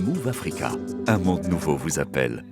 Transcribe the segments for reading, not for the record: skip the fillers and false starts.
Move Africa. Un monde nouveau vous appelle.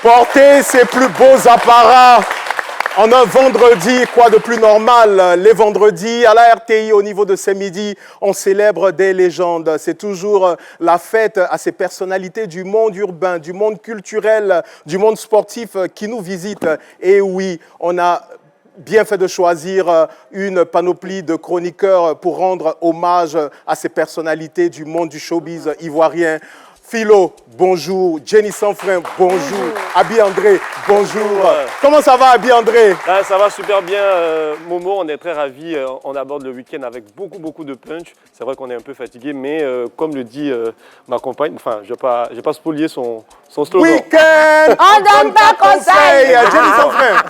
Porter ses plus beaux apparats en un vendredi, quoi de plus normal? Les vendredis, à la RTI, au niveau de ces midis, on célèbre des légendes. C'est toujours la fête à ces personnalités du monde urbain, du monde culturel, du monde sportif qui nous visitent. Et oui, on a bien fait de choisir une panoplie de chroniqueurs pour rendre hommage à ces personnalités du monde du showbiz ivoirien. Philo, bonjour. Jenny Sanfrin, bonjour. Abi André, bonjour. Comment ça va, Abi André? Ça va super bien, Momo. On est très ravis. On aborde le week-end avec beaucoup de punch. C'est vrai qu'on est un peu fatigué, mais comme le dit ma compagne, enfin, je vais pas spolier son slogan. Week-end, on donne pas conseil. Jenny Sanfrin.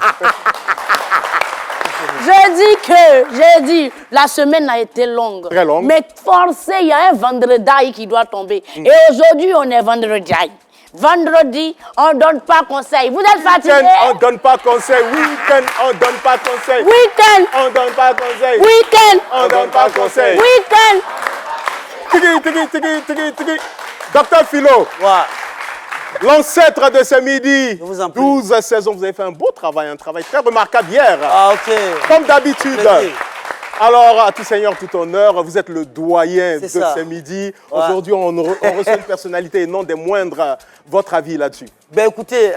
J'ai dit, la semaine a été longue. Très longue. Mais forcé, il y a un vendredi qui doit tomber. Et aujourd'hui, on est vendredi. Vendredi, on ne donne pas conseil. Vous êtes fatigués? On ne donne pas conseil. Week-end, on ne donne pas conseil. Week-end, on ne donne pas conseil. week-end, on ne donne pas conseil. week-end. Tiki. Docteur Philo. Ouais. L'ancêtre de ce midi, Je vous en prie. 12 saisons, vous avez fait un beau travail, un travail très remarquable hier. Ah, ok. Comme d'habitude. Alors, à tout seigneur, tout honneur, vous êtes le doyen de ce midi. Ouais. Aujourd'hui, on reçoit une personnalité et non des moindres. Votre avis là-dessus? Ben écoutez,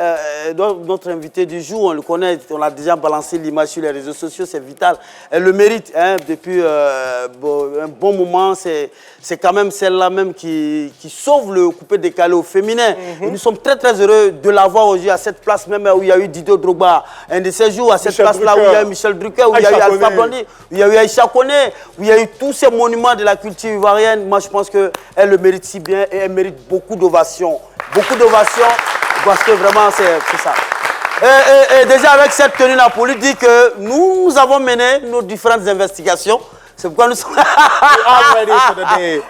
notre invité du jour, on le connaît, on a déjà balancé l'image sur les réseaux sociaux, c'est vital. Elle le mérite, hein, depuis un bon moment. C'est quand même celle-là même qui sauve le coupé décalé au féminin. Et nous sommes très heureux de l'avoir aujourd'hui à cette place, même où il y a eu Didier Drogba, un de ces jours, à cette place-là où il y a eu Michel Drucker, où il y a eu Alpha Blondy, où il y a eu Aïcha Koné, où il y a eu tous ces monuments de la culture ivoirienne. Moi, je pense qu'elle le mérite si bien et elle mérite beaucoup d'ovations. Beaucoup d'ovations. Parce que vraiment, c'est ça. Et déjà, avec cette tenue-là, pour lui dire que nous avons mené nos différentes investigations. C'est pourquoi nous sommes... Ready for the day.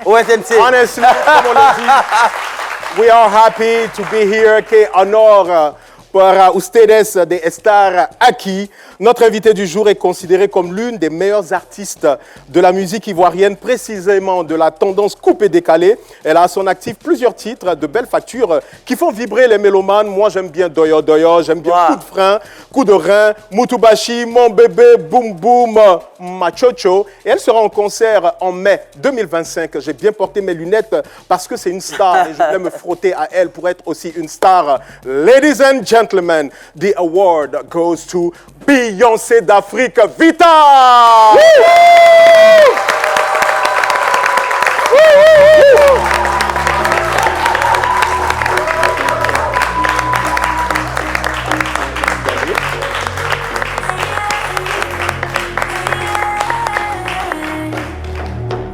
Honestly, comme on l'a dit, we are happy to be here. Que honor para ustedes de estar aquí. Notre invité du jour est considéré comme l'une des meilleures artistes de la musique ivoirienne, précisément de la tendance coupé-décalé. Elle a à son actif plusieurs titres de belle facture qui font vibrer les mélomanes. Moi, j'aime bien Doyo Doyo, j'aime bien Coup de frein, Coup de rein, Mutubashi, Mon bébé, Boum Boum, Machocho. Et elle sera en concert en mai 2025. J'ai bien porté mes lunettes parce que c'est une star et je voulais me frotter à elle pour être aussi une star. Ladies and gentlemen, the award goes to Beyoncé d'Afrique, Vita!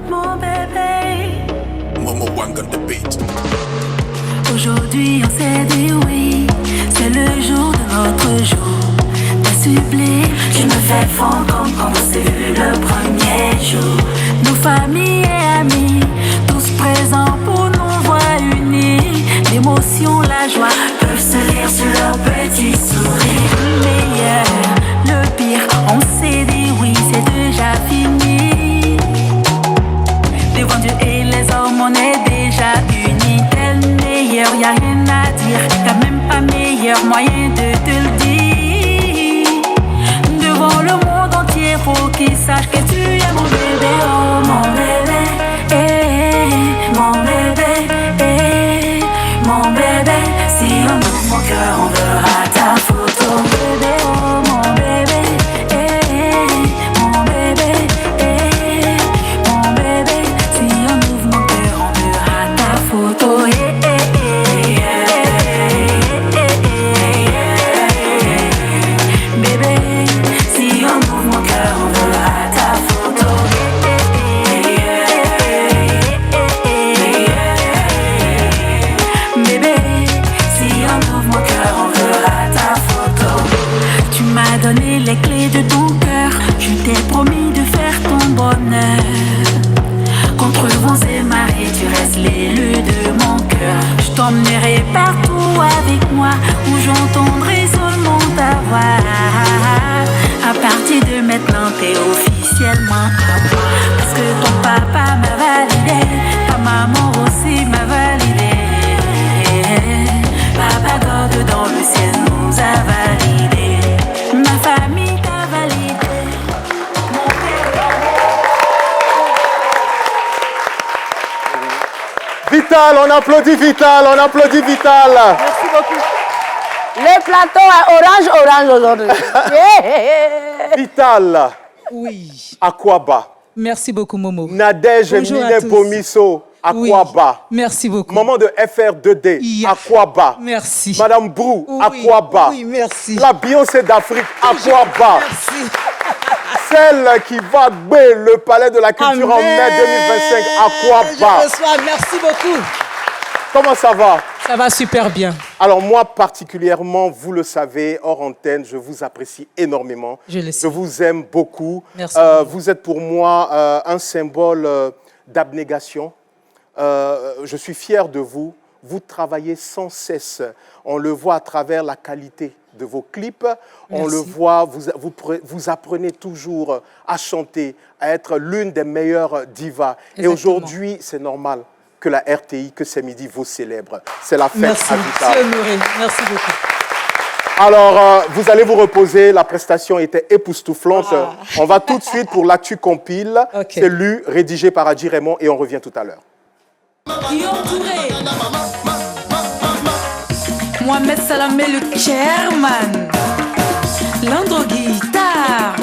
Mon bébé, Momo Wang on the beat. aujourd'hui on s'est dit oui, c'est le jour de notre jour. Sublime, tu me fais fondre comme quand on s'est vu le premier jour. Nos familles et amis, tous présents pour nous voir unis. L'émotion, la joie peuvent se lire sur leurs petits sourires. Le meilleur, le pire, on s'est dit oui, c'est déjà fini. Devant Dieu et les hommes, on est déjà unis. Tel meilleur, y a rien à dire, y'a même pas meilleur moyen de te le dire. Devant le monde entier, faut qu'il sache que tu es mon bébé, oh mon bébé, mon bébé, mon bébé. Si on ouvre mon cœur, on verra ta photo, bébé, oh mon bébé, mon bébé, mon bébé. Si on ouvre mon cœur, on verra ta photo, bébé. Si on ouvre mon cœur, on verra ta photo. officiellement à moi. Parce que ton papa m'a validé, ta maman aussi m'a validé. Papa God dans le ciel nous a validé. Ma famille t'a validé. Mon père. Vital, on applaudit Vital, on applaudit Vital. Merci beaucoup. Le plateau est orange aujourd'hui. Vital, Oui. Akwaba. Merci beaucoup, Momo. Nadège Bonjour à Mine tous. Bomisso, Oui. Akwaba. Merci beaucoup. Maman de FR2D, Yeah. Akwaba. Merci. Madame Brou, Oui. Akwaba. Oui, merci. La Beyoncé d'Afrique, Akwaba. Merci. Celle qui va gagner le palais de la culture en mai 2025, Akwaba. Je reçois. Merci beaucoup. Comment ça va? Ça va super bien. Alors moi particulièrement, vous le savez, hors antenne, je vous apprécie énormément. Je le sais. Je vous aime beaucoup. Merci. Vous êtes pour moi un symbole d'abnégation. Je suis fier de vous. Vous travaillez sans cesse. On le voit à travers la qualité de vos clips. On Merci. le voit, vous apprenez toujours à chanter, à être l'une des meilleures divas. Et Exactement. aujourd'hui, c'est normal que la RTI, que C'est Midi vous célèbre. C'est la fête Merci. à Je Vital. suis honorée. Merci beaucoup. Alors, vous allez vous reposer. La prestation était époustouflante. Ah. On va tout de suite pour l'actu compile. Ok. C'est lu, rédigé par Adji Raymond et on revient tout à l'heure. Guillaume Touré. Mohamed Salamé le chairman. Landro guitare.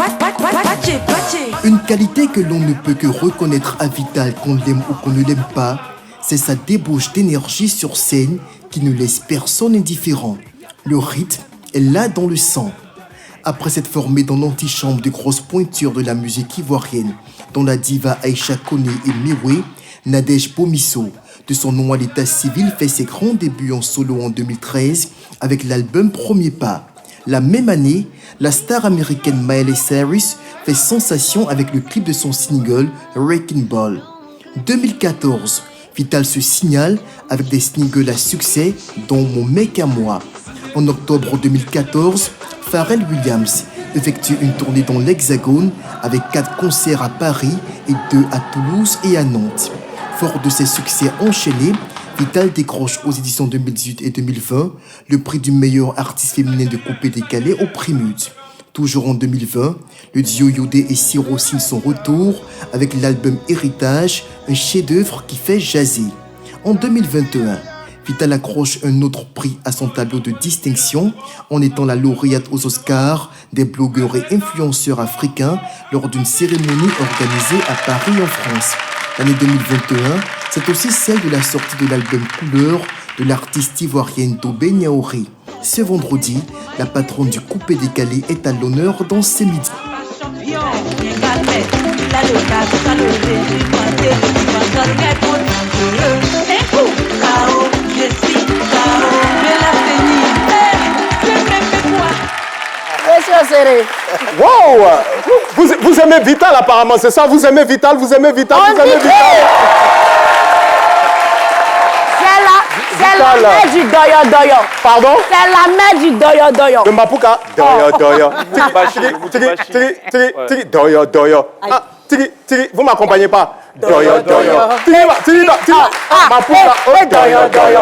Une qualité que l'on ne peut que reconnaître à Vital, qu'on l'aime ou qu'on ne l'aime pas, c'est sa débauche d'énergie sur scène qui ne laisse personne indifférent. Le rythme est là dans le sang. Après s'être formé dans l'antichambre de grosses pointures de la musique ivoirienne, dont la diva Aïcha Koné et Miwe, Nadège Bomisso, de son nom à l'état civil, fait ses grands débuts en solo en 2013 avec l'album Premier Pas. La même année, la star américaine Miley Cyrus fait sensation avec le clip de son single Wrecking Ball. 2014, Vital se signale avec des singles à succès dont Mon mec à moi. En octobre 2014, Pharrell Williams effectue une tournée dans l'Hexagone avec 4 concerts à Paris et 2 à Toulouse et à Nantes. Fort de ses succès enchaînés, Vital décroche aux éditions 2018 et 2020 le prix du meilleur artiste féminin de coupé décalé au Primud. Toujours en 2020, le duo Yodé et Siro signent son retour avec l'album Héritage, un chef-d'œuvre qui fait jaser. En 2021, Vital accroche un autre prix à son tableau de distinction en étant la lauréate aux Oscars des blogueurs et influenceurs africains lors d'une cérémonie organisée à Paris en France. L'année 2021, c'est aussi celle de la sortie de l'album Couleur de l'artiste ivoirienne Tobé Niaouré. Ce vendredi, la patronne du coupé décalé est à l'honneur dans C'est Midi. Monsieur Serré. Wow! Vous aimez Vital apparemment, c'est ça? Vous aimez Vital, vous aimez Vital, On vous aimez dit Vital? C'est la mère du doyo-doyo. Pardon? C'est la mère du doyo-doyo. De Mapuka? Doyo, doyo. Mutubashi. Tiri, doyo, doyo. Ah, tiri, vous m'accompagnez pas? Doyo, doyo. Tiri, Mapuka, oh, doyo, doyo.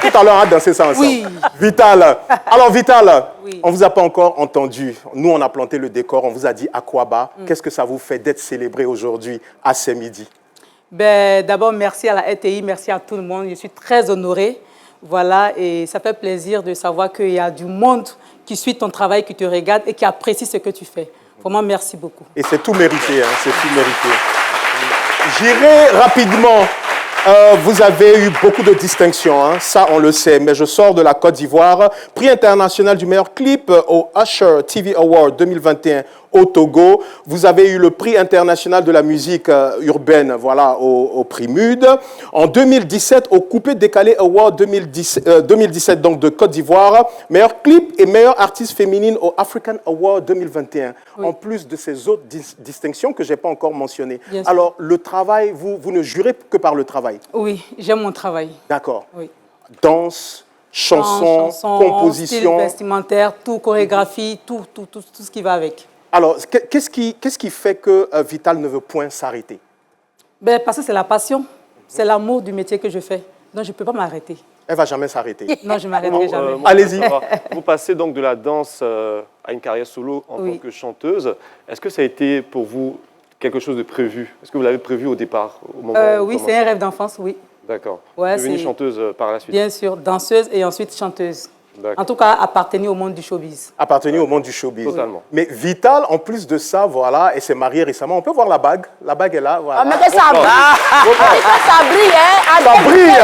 Tout à l'heure, on a dansé ça ensemble. Oui. Vital. Alors, Vital, Oui. on vous a pas encore entendu. Nous, on a planté le décor, on vous a dit Akwaba. Qu'est-ce que ça vous fait d'être célébré aujourd'hui à C'est Midi? Ben, d'abord, merci à la RTI, merci à tout le monde. Je suis très honorée. Voilà, et ça fait plaisir de savoir qu'il y a du monde qui suit ton travail, qui te regarde et qui apprécie ce que tu fais. Vraiment, merci beaucoup. Et c'est tout mérité, hein, c'est tout mérité. J'irai rapidement. Vous avez eu beaucoup de distinctions, hein, ça on le sait, mais je sors de la Côte d'Ivoire. Prix international du meilleur clip au Usher TV Award 2021 au Togo. Vous avez eu le prix international de la musique urbaine, voilà, au Primud. En 2017, au Coupé Décalé Award 2017 donc de Côte d'Ivoire, meilleur clip et meilleure artiste féminine au African Award 2021. Oui. En plus de ces autres distinctions que je n'ai pas encore mentionnées. Bien sûr. Alors, le travail, vous ne jurez que par le travail. Oui, j'aime mon travail. D'accord. Oui. Danse, chanson, Chanson, composition. style vestimentaire, tout, chorégraphie, tout ce qui va avec. Alors, qu'est-ce qui fait que Vital ne veut point s'arrêter? Ben, parce que c'est la passion, c'est l'amour du métier que je fais. Donc, je ne peux pas m'arrêter. Elle ne va jamais s'arrêter. Non, je ne m'arrêterai jamais. Allez-y. Vous passez donc de la danse à une carrière solo en tant que chanteuse. Est-ce que ça a été pour vous quelque chose de prévu? Est-ce que vous l'avez prévu au départ, au moment Oui, c'est un rêve d'enfance, oui. D'accord. Ouais, devenue chanteuse par la suite? Bien sûr, danseuse et ensuite chanteuse. En tout cas, appartenir au monde du showbiz. Appartenir au monde du showbiz. Totalement. Mais Vital, en plus de ça, voilà, elle s'est mariée récemment. On peut voir la bague. La bague est là, voilà. Ah, mais que ça brille. Ça brille, hein. Ça brille.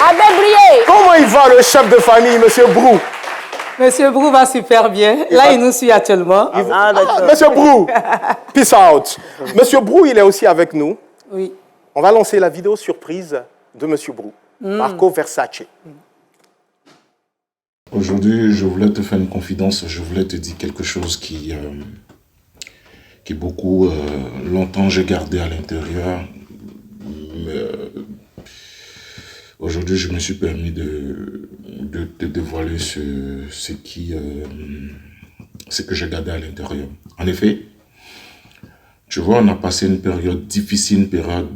Avec briller. Comment il va, le chef de famille, Monsieur Brou? Monsieur Brou va super bien. Là, il nous suit actuellement. Monsieur Brou, peace out. Monsieur Brou, il est aussi avec nous. Oui. On va lancer la vidéo surprise de Monsieur Brou, Marco Versace. Aujourd'hui, je voulais te faire une confidence, je voulais te dire quelque chose qui beaucoup longtemps j'ai gardé à l'intérieur. Aujourd'hui, je me suis permis de te dévoiler ce que j'ai gardé à l'intérieur. En effet, tu vois, on a passé une période difficile, une période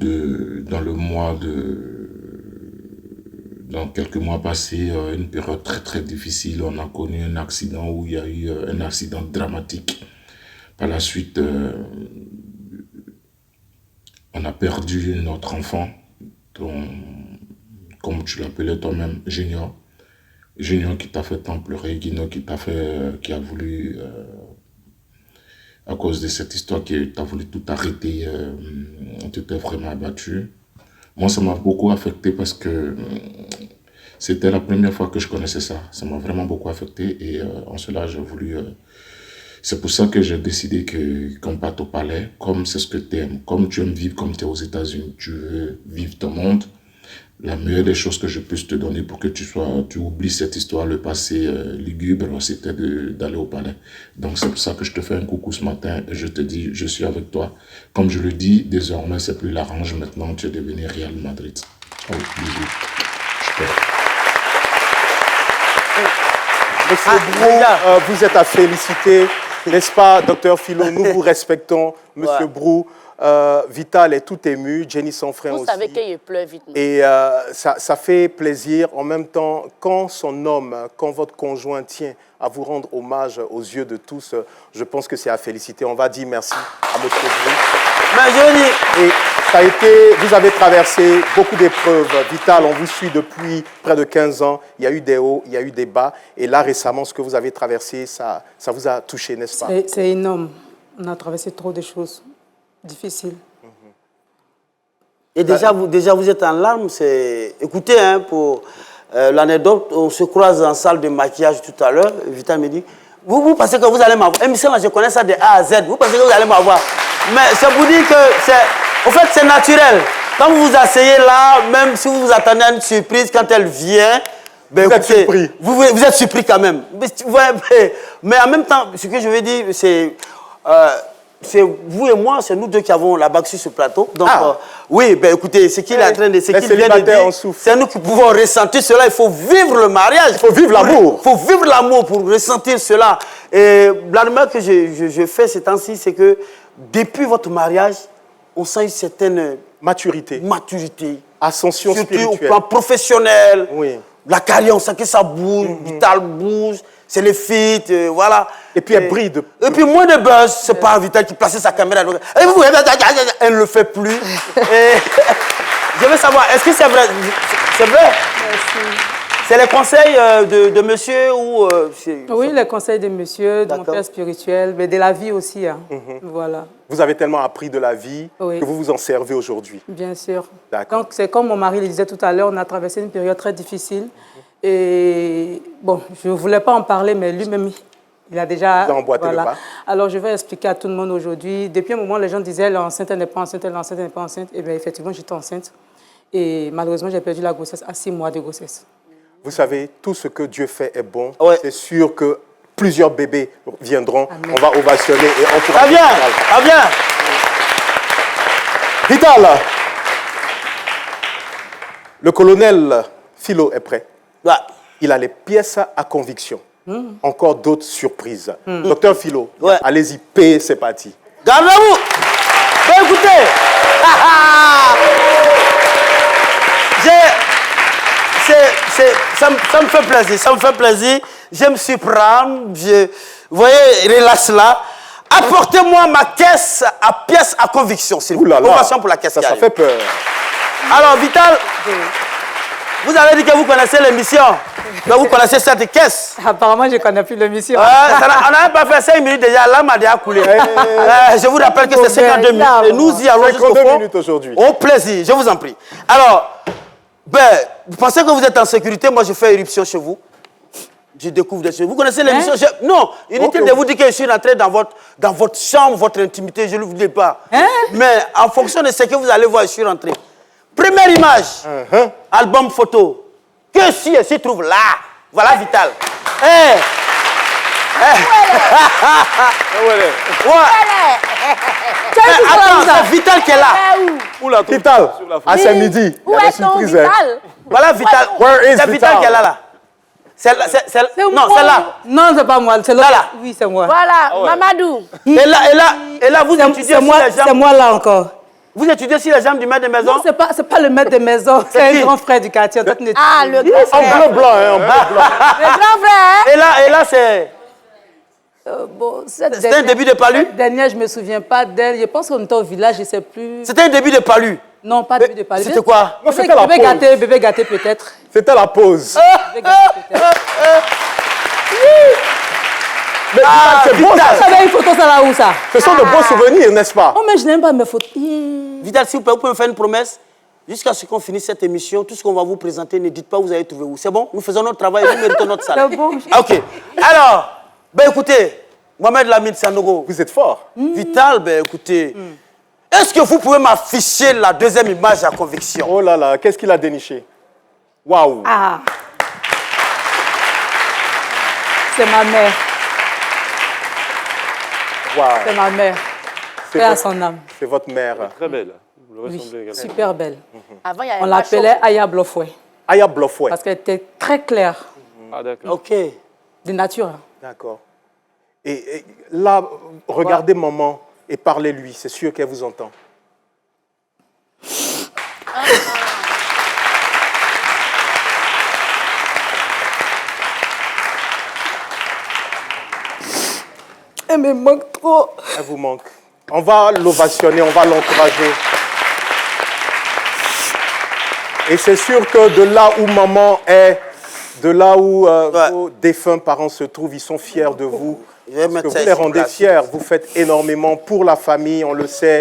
dans quelques mois passés, une période très très difficile. On a connu un accident où il y a eu un accident dramatique. Par la suite, on a perdu notre enfant, comme tu l'appelais toi-même, Junior. Junior qui t'a fait tant pleurer, qui a voulu, à cause de cette histoire, qui t'a voulu tout arrêter, tu t'es vraiment abattu. Moi, ça m'a beaucoup affecté parce que c'était la première fois que je connaissais ça. Ça m'a vraiment beaucoup affecté et en cela, j'ai voulu... c'est pour ça que j'ai décidé qu'on parte au palais, comme c'est ce que tu aimes, comme tu aimes vivre, comme tu es aux États-Unis, tu veux vivre ton monde. La meilleure des choses que je puisse te donner pour que tu oublies cette histoire, le passé lugubre, c'était d'aller au palais. Donc c'est pour ça que je te fais un coucou ce matin et je te dis, je suis avec toi. Comme je le dis, désormais, c'est plus l'Arrange, maintenant tu es devenu Real Madrid. Oh, bisous. Je t'aime. Monsieur Brou, vous êtes à féliciter, n'est-ce pas, docteur Philo? Nous vous respectons, Monsieur Brou. Vital est tout ému, Jenny son frère aussi. Vous savez qu'il pleure vite. Et ça fait plaisir. En même temps, quand son homme, quand votre conjoint tient à vous rendre hommage aux yeux de tous, je pense que c'est à féliciter. On va dire merci à monsieur Brou. Et ça a été, vous avez traversé beaucoup d'épreuves. Vital, on vous suit depuis près de 15 ans. Il y a eu des hauts, il y a eu des bas. Et là, récemment, ce que vous avez traversé, ça vous a touché, n'est-ce pas? C'est énorme. On a traversé trop de choses difficiles. Et déjà, vous êtes en larmes. Écoutez, hein, pour l'anecdote, on se croise en salle de maquillage tout à l'heure. Vital me dit, vous pensez que vous allez m'avoir? Émission, je connais ça de A à Z. Vous pensez que vous allez m'avoir? Mais ça vous dit que, en fait, c'est naturel. Quand vous vous asseyez là, même si vous vous attendez à une surprise, quand elle vient, ben, vous êtes surpris. Vous êtes surpris quand même. Mais en même temps, ce que je veux dire, c'est vous et moi, c'est nous deux qui avons la bague sur ce plateau. Donc, oui, ben écoutez, ce qu'il est en train de, ce qu'il vient de dire, c'est nous qui pouvons ressentir cela. Il faut vivre le mariage. Il faut vivre l'amour. Il faut vivre l'amour pour ressentir cela. Et la remarque que je fais ces temps-ci, c'est que depuis votre mariage, on sent une certaine maturité. Ascension spirituelle. Surtout au plan professionnel. Oui. La carrière, on sent que ça bouge, Vital bouge. C'est les feats, voilà. Et puis elle brille. Et puis moins de buzz, c'est pas Vital qui plaçait sa caméra. Elle ne le fait plus. Et je veux savoir, est-ce que c'est vrai? C'est vrai? Merci. C'est les conseils de monsieur ou... Oui, les conseils de monsieur, de mon père spirituel, mais de la vie aussi. Hein. Voilà. Vous avez tellement appris de la vie que vous vous en servez aujourd'hui. Bien sûr. Donc c'est comme mon mari le disait tout à l'heure, on a traversé une période très difficile. Et bon, je ne voulais pas en parler, mais lui-même, il a déjà... emboîté le pas. Alors, je vais expliquer à tout le monde aujourd'hui. Depuis un moment, les gens disaient, l'enceinte n'est pas enceinte, l'enceinte n'est pas enceinte. Et bien, effectivement, j'étais enceinte. Et malheureusement, j'ai perdu la grossesse à 6 mois de grossesse. Vous savez, tout ce que Dieu fait est bon. C'est sûr que plusieurs bébés viendront. Amen. On va ovationner et encourager. Ah bien. Vital, le colonel Philo est prêt. Il a les pièces à conviction. encore d'autres surprises. Docteur Philo, allez-y, P, c'est parti. Gardez-vous. Ben, écoutez. Ça me fait plaisir, ça me fait plaisir. Je me suis prendre, vous voyez, relax là. Apportez-moi ma caisse à pièces à conviction, s'il vous plaît. Convention pour la caisse. Ça fait peur. Alors, Vital, vous avez dit que vous connaissez l'émission. Donc, vous connaissez cette caisse. Apparemment, je ne connais plus l'émission. On n'a même pas fait 5 minutes déjà, l'âme a déjà coulé. Je vous rappelle que c'est 52 minutes. Et nous y allons jusqu'au fond. Minutes aujourd'hui. Au plaisir, je vous en prie. Alors, vous pensez que vous êtes en sécurité? Moi, je fais éruption chez vous. Je découvre des choses. Vous connaissez l'émission? Non, inutile de vous dire que je suis rentré dans votre chambre, votre intimité, je ne vous dis pas. Mais en fonction de ce que vous allez voir, je suis rentré. Première image, album photo. Que si elle se trouve là? Voilà Vital. Attends, c'est Vital qui est là. Vital, c'est midi. Où est ton Vital? Voilà Vital. C'est Vital qui est là. Non, celle-là. Non, c'est pas moi. C'est là. Oui, c'est moi. Voilà, Mamadou. Et là, vous étudiez sur les jambes. C'est moi là encore. Vous étudiez sur les jambes du maître de maison? Non, c'est pas le maître de maison. C'est un grand frère du quartier. Le grand frère. En bleu blanc, en bleu blanc. Le grand frère. Et là, c'est... C'était un début de palu? Cette dernière, je ne me souviens pas d'elle. Je pense qu'on était au village, je ne sais plus. C'était un début de palu? Non, pas début de palu. C'était quoi? Non, c'était la pause. Bébé gâté peut-être. C'était la pause. Bébé gâté peut-être. Mais c'est beau, ça. Vous avez une photo, ça là où ça? Ce sont de beaux souvenirs, n'est-ce pas? Oh, mais je n'aime pas mes photos. Vital, s'il vous plaît, vous pouvez me faire une promesse? Jusqu'à ce qu'on finisse cette émission, tout ce qu'on va vous présenter, ne dites pas où vous allez trouver où. C'est bon? Nous faisons notre travail et nous méritons notre salaire. C'est bon. Ok. Alors, écoutez, Mohamed Lamine Sanogo. Vous êtes fort. Vital, écoutez, est-ce que vous pouvez m'afficher la deuxième image à conviction? Oh là là, qu'est-ce qu'il a déniché? Waouh. Ah. C'est ma mère. Waouh. C'est ma mère. C'est à son âme. C'est votre mère. Très belle. Vous le Oui, ressemblez également. super belle. Avant, il y avait On l'appelait Aya Blofoué. Aya Blofoué. Parce qu'elle était très claire. Ah, d'accord. Ok. De nature. D'accord. Et là, regardez maman et parlez-lui. C'est sûr qu'elle vous entend. Elle me manque trop. Elle vous manque. On va l'ovationner, on va l'encourager. Et c'est sûr que de là où maman est, de là où vos défunts parents se trouvent, ils sont fiers de vous. Parce que vous les rendez fiers. Vous faites énormément pour la famille, on le sait.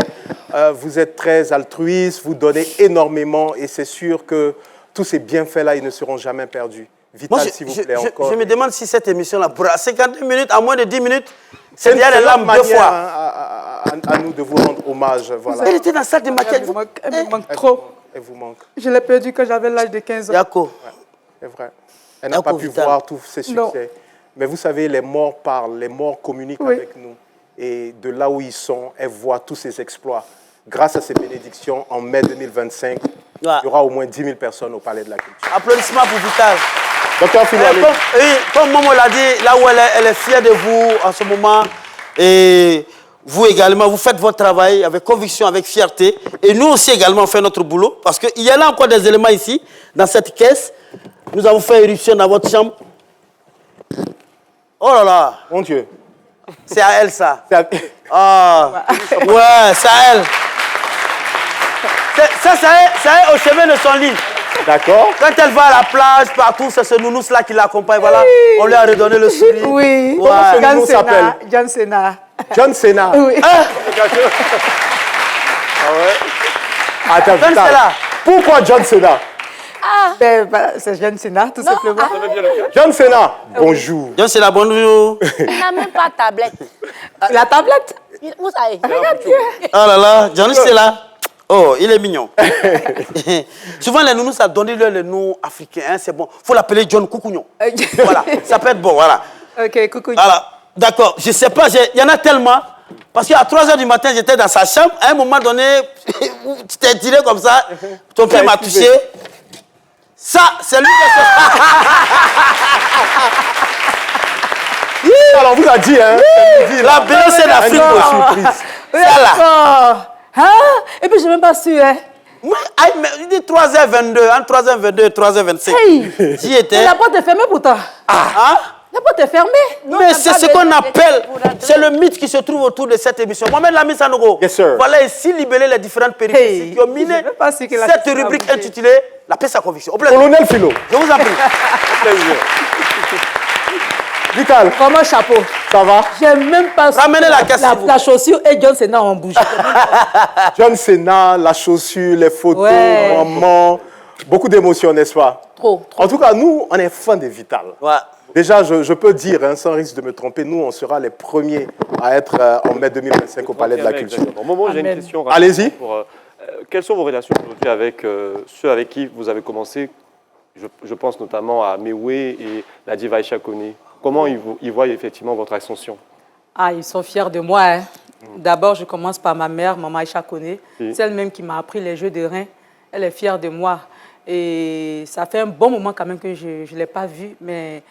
Vous êtes très altruiste, vous donnez énormément. Et c'est sûr que tous ces bienfaits-là, ils ne seront jamais perdus. Vital, s'il vous plaît, encore. Je me demande si cette émission-là, pour 52 minutes, à moins de 10 minutes, c'est bien les lames deux fois. À nous de vous rendre hommage. Voilà. Elle était dans la salle de maquillage. Elle me manque trop. Elle vous manque. Je l'ai perdue quand j'avais l'âge de 15 ans. Yako. C'est vrai. Elle n'a pas pu voir tous ces succès. Non. Mais vous savez, les morts parlent, les morts communiquent avec nous. Et de là où ils sont, elles voient tous ces exploits. Grâce à ces bénédictions, en mai 2025, il y aura au moins 10 000 personnes au Palais de la Culture. Applaudissements pour Vital. Docteur Philo, comme Momo l'a dit, là où elle est fière de vous en ce moment, et vous également, vous faites votre travail avec conviction, avec fierté. Et nous aussi également, on fait notre boulot. Parce qu'il y a là encore des éléments ici, dans cette caisse. Nous avons fait éruption dans votre chambre. Oh là là. Mon Dieu. C'est à elle, ça. Ah. Ouais, c'est à elle. Ça est au chevet de son lit. D'accord. Quand elle va à la plage, partout, c'est ce nounours-là qui l'accompagne. Voilà, on lui a redonné le sourire. Oui. Comment ce nounours s'appelle? John Cena. John Cena. Oui. Ah ouais. Attends, John Cena. Pourquoi John Cena? C'est John Cena, tout simplement. John Cena, bonjour. John Cena, bonjour. Il n'a même pas de tablette. La tablette? Vous savez. Regarde bien. Oh là là, John Cena. Oh, il est mignon. Souvent, les nounous, ça donne le nom africain. Hein, c'est bon. Il faut l'appeler John Coucougnon. Voilà, ça peut être bon. Voilà. Ok, Coucougnon. Voilà. D'accord. Je ne sais pas, il y en a tellement. Parce qu'à 3 h du matin, j'étais dans sa chambre. À un moment donné, tu t'es tiré comme ça. Ton pied m'a touché. Ça, c'est lui qui Alors, on vous a dit, hein. La Beyoncé d'Afrique. Surprise. D'accord. Hein? Et puis, je n'ai même pas su, hein. Il dit 3h22, entre 3h22 et 3h25. Hey. J'y étais. Et la porte est fermée pourtant. Hein? La porte est fermée. Mais c'est ce qu'on appelle, c'est le mythe qui se trouve autour de cette émission. Mohamed Lamine Sanogo, Yes, sir. voilà ici libeller les différentes péripéties qui ont miné je sais pas ce que la cette question a rubrique bougé. intitulée La paix, sa conviction. Au plaisir. Colonel Philo. Je vous en prie. Vital, Vraiment chapeau. ça va? J'ai même pas su Ramenez la caisse, s'il vous plaît. la chaussure et John Cena en bouche. John Cena, la chaussure, les photos, Ouais. maman. Beaucoup d'émotions, n'est-ce pas? Trop. En tout cas, nous, on est fans de Vital. Ouais. Déjà, je peux dire, hein, sans risque de me tromper, nous, on sera les premiers à être en mai 2025 au Palais de la Culture. Exactement. Momo, j'ai une Amen. question. Allez-y. Quelles sont vos relations aujourd'hui avec ceux avec qui vous avez commencé? Je pense notamment à Mewé et la diva Aïcha Koné. Comment ils voient effectivement votre ascension? Ah, ils sont fiers de moi. Hein. D'abord, je commence par ma mère, maman Aïcha Koné. Oui. C'est elle-même qui m'a appris les jeux de reins. Elle est fière de moi. Et ça fait un bon moment quand même que je ne l'ai pas vue. Mais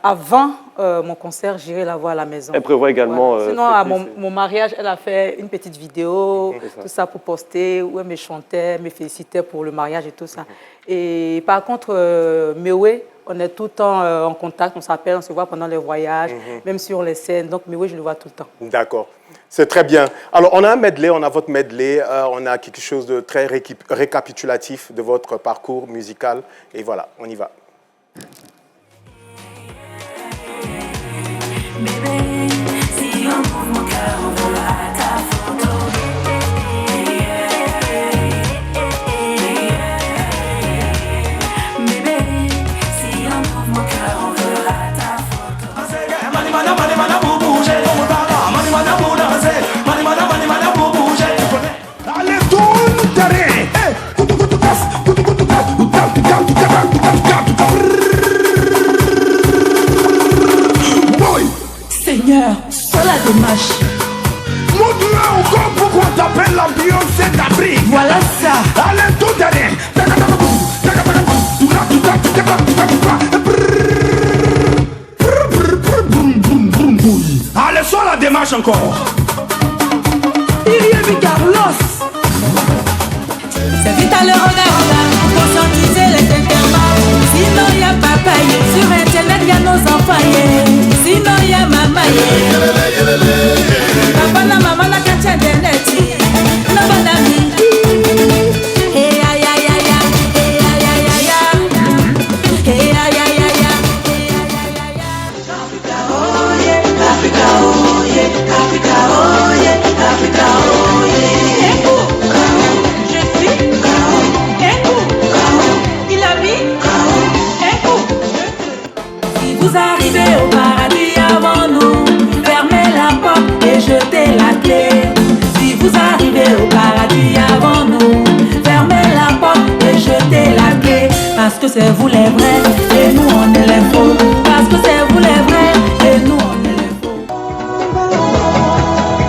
avant mon concert, j'irai la voir à la maison. Elle prévoit également... Voilà. Sinon, à mon mariage, elle a fait une petite vidéo, tout ça pour poster, où elle me chantait, me félicitait pour le mariage et tout ça. Et par contre, Mewé, on est tout le temps en contact, on s'appelle, on se voit pendant les voyages, même sur les scènes. Donc Mewé, je le vois tout le temps. D'accord. C'est très bien. Alors, on a un medley, on a votre medley, on a quelque chose de très récapitulatif de votre parcours musical. Et voilà, on y va. Bébé, si on ouvre mon cœur, on verra ta photo. Bébé, si on ouvre mon cœur, on verra ta Allez, tourne, terrain. Seigneur, sois la démarche. Montre-moi encore pourquoi t'appelles la Beyoncé d'Afrique. Voilà ça. Allez, tout terrain. Allez, sois la démarche encore. Il y a vu Carlos. C'est vite à le regard, conscientiser les intervalles. Sinon il y a papa, sur internet il y a nos enfants. Sinon il y a maman. Papa la maman la canne internet. No banami. Hey aïe aïe aïe aïe. Hey aïe aïe aïe aïe. Hey aïe aïe aïe aïe. Africa oh yeah, Africa oh yeah, Africa oh yeah, Africa oh yeah. Si vous arrivez au paradis avant nous, fermez la porte et jetez la clé. Si vous arrivez au paradis avant nous, fermez la porte et jetez la clé. Parce que c'est vous les vrais et nous on est les faux. Parce que c'est vous les vrais et nous on est les faux.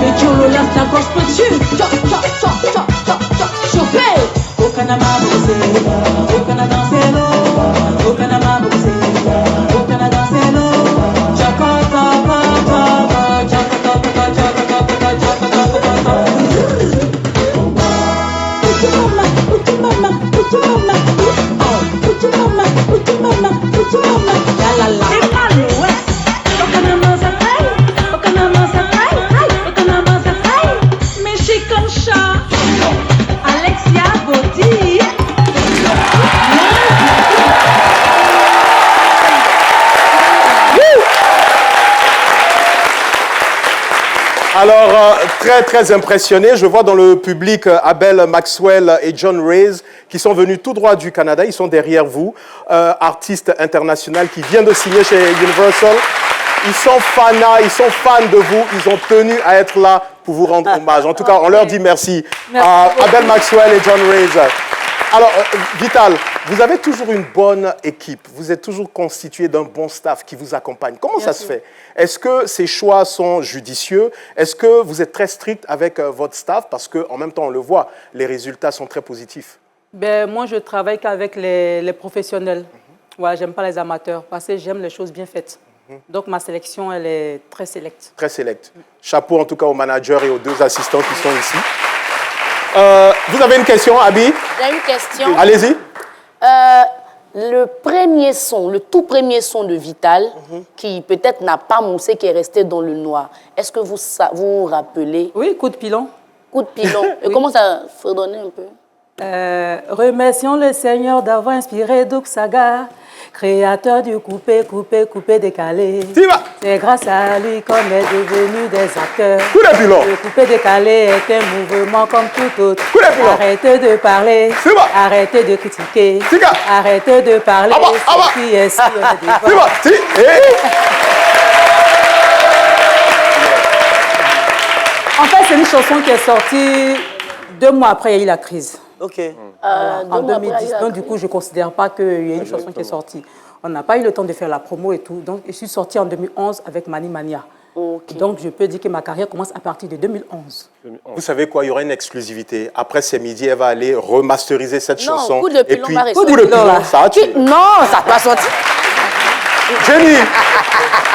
Le Jolo lance la gospel tune. Chauffez. Au Canada, au Canada, c'est l'eau. Au Canada, au Canada, c'est l'eau. Alexia Boti. Alors, très impressionné. Je vois dans le public Abel Maxwell et John Reyes qui sont venus tout droit du Canada. Ils sont derrière vous. Artistes internationaux qui viennent de signer chez Universal. Ils sont fans de vous. Ils ont tenu à être là pour vous rendre hommage. En tout cas, on leur dit merci à Abel Maxwell et John Reyes. Alors, Vital, vous avez toujours une bonne équipe. Vous êtes toujours constitué d'un bon staff qui vous accompagne. Comment ça se fait? Est-ce que ces choix sont judicieux? Est-ce que vous êtes très strict avec votre staff? Parce qu'en même temps, on le voit, les résultats sont très positifs. Ben, moi, je travaille qu'avec les professionnels. Voilà, j'aime pas les amateurs parce que j'aime les choses bien faites. Donc ma sélection, elle est très sélecte. Très sélecte. Chapeau en tout cas aux managers et aux 2 assistants qui sont ici. Vous avez une question, Abby? J'ai une question. Allez-y. Le premier son, le tout premier son de Vital, qui peut-être n'a pas moussé, qui est resté dans le noir, est-ce que vous vous rappelez? Oui, coup de pilon. Coup de pilon. Et comment ça fredonnait un peu? Remercions le Seigneur d'avoir inspiré Doug Saga, créateur du coupé, décalé. C'est grâce à lui qu'on est devenu des acteurs. Le coupé décalé est un mouvement comme tout autre. Arrêtez de parler, arrêtez de critiquer, arrêtez de parler, c'est qui est si on est devant. En fait, c'est une chanson qui est sortie 2 mois après, il y a eu la crise. Ok. En 2010. Donc, du coup, je ne considère pas qu'il y a une chanson qui est sortie. On n'a pas eu le temps de faire la promo et tout. Donc, je suis sortie en 2011 avec Mani Mania. Okay. Donc, je peux dire que ma carrière commence à partir de 2011. Vous savez quoi, il y aura une exclusivité. Après ces midis, elle va aller remasteriser cette chanson. Coup de pilon, et puis, coup de pilon, ça a tué. Non, ça n'a pas sorti. Jenny,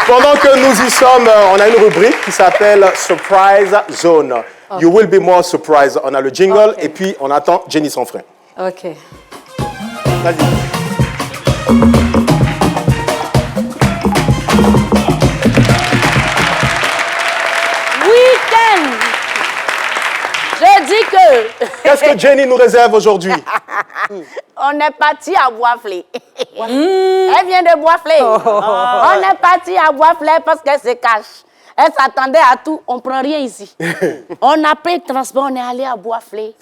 pendant que nous y sommes, on a une rubrique qui s'appelle Surprise Zone. Okay. You will be more surprised. On a le jingle et puis on attend Jenny sans frein. Ok. Vas-y. Week-end. Je dis que... Qu'est-ce que Jenny nous réserve aujourd'hui? On est parti à Boisflé. Elle vient de Boisflé. On est parti à Boisflé parce qu'elle se cache. Elle s'attendait à tout. On ne prend rien ici. On a pris le transport, on est allé à Boisflé.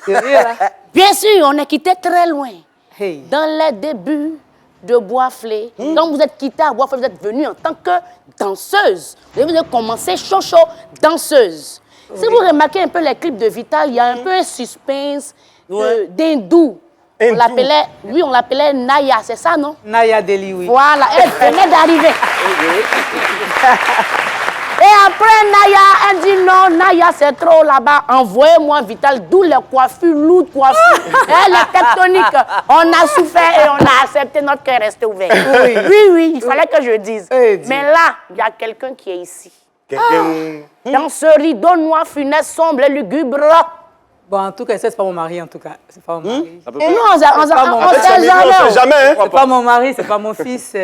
Bien sûr, on est quitté très loin. Dans les débuts de Boisflé. Quand vous êtes quitté à Boisflé, vous êtes venu en tant que danseuse. Vous avez commencé chaud, danseuse. Si vous remarquez un peu les clips de Vital, il y a un peu un suspense d'hindou. On l'appelait Naya, c'est ça, non? Naya Deli, oui. Voilà, elle venait d'arriver. Et après Naya, elle dit non, Naya c'est trop là-bas, envoyez-moi Vital, d'où les coiffures, lourdes coiffures. Elle est tectonique. On a souffert et on a accepté, notre cœur est resté ouvert. Oui, il fallait que je dise. Mais là, il y a quelqu'un qui est ici. Dans ce rideau noir, funeste, sombre et lugubre. Bon, en tout cas, c'est pas mon mari, en tout cas. C'est pas mon mari. Et nous, on sait jamais. C'est pas mon mari, c'est pas mon fils.